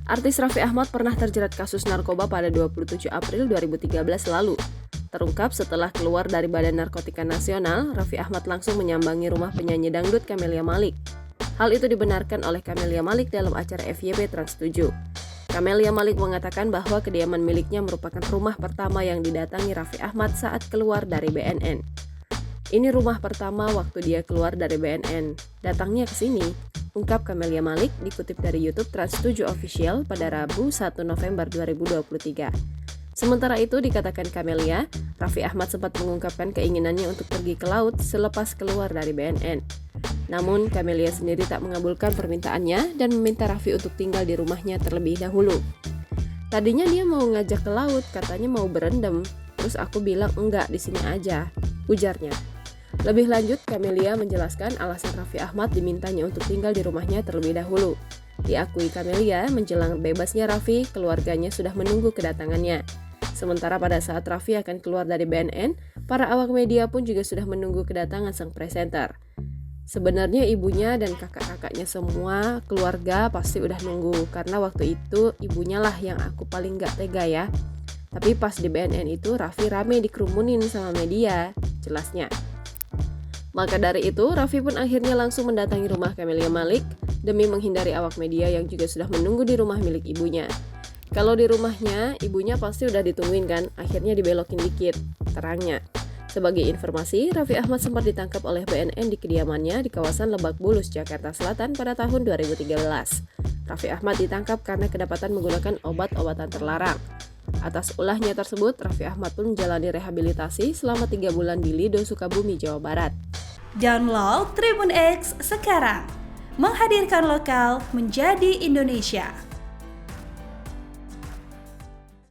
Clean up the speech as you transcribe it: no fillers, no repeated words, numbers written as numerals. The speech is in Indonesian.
Artis Raffi Ahmad pernah terjerat kasus narkoba pada 27 April 2013 lalu. Terungkap setelah keluar dari Badan Narkotika Nasional, Raffi Ahmad langsung menyambangi rumah penyanyi dangdut Camelia Malik. Hal itu dibenarkan oleh Camelia Malik dalam acara FYP Trans 7. Camelia Malik mengatakan bahwa kediaman miliknya merupakan rumah pertama yang didatangi Raffi Ahmad saat keluar dari BNN. Ini rumah pertama waktu dia keluar dari BNN. Datangnya ke sini, ungkap Camelia Malik dikutip dari YouTube Trans 7 Official pada Rabu 1 November 2023. Sementara itu dikatakan Camelia, Raffi Ahmad sempat mengungkapkan keinginannya untuk pergi ke laut selepas keluar dari BNN. Namun Camelia sendiri tak mengabulkan permintaannya dan meminta Raffi untuk tinggal di rumahnya terlebih dahulu. Tadinya dia mau ngajak ke laut, katanya mau berendam. Terus aku bilang enggak, di sini aja, ujarnya. Lebih lanjut, Camelia menjelaskan alasan Raffi Ahmad dimintanya untuk tinggal di rumahnya terlebih dahulu. Diakui Camelia, menjelang bebasnya Raffi, keluarganya sudah menunggu kedatangannya. Sementara pada saat Raffi akan keluar dari BNN, para awak media pun juga sudah menunggu kedatangan sang presenter. Sebenarnya ibunya dan kakak-kakaknya semua keluarga pasti udah nunggu, karena waktu itu ibunya lah yang aku paling gak tega ya. Tapi pas di BNN itu Raffi rame dikerumunin sama media, jelasnya. Maka dari itu, Raffi pun akhirnya langsung mendatangi rumah Camelia Malik demi menghindari awak media yang juga sudah menunggu di rumah milik ibunya. Kalau di rumahnya, ibunya pasti udah ditungguin kan, akhirnya dibelokin dikit, terangnya. Sebagai informasi, Raffi Ahmad sempat ditangkap oleh BNN di kediamannya di kawasan Lebak Bulus, Jakarta Selatan pada tahun 2013. Raffi Ahmad ditangkap karena kedapatan menggunakan obat-obatan terlarang. Atas ulahnya tersebut, Raffi Ahmad pun menjalani rehabilitasi selama 3 bulan di Lido, Sukabumi, Jawa Barat. Download Tribun X sekarang, menghadirkan lokal menjadi Indonesia.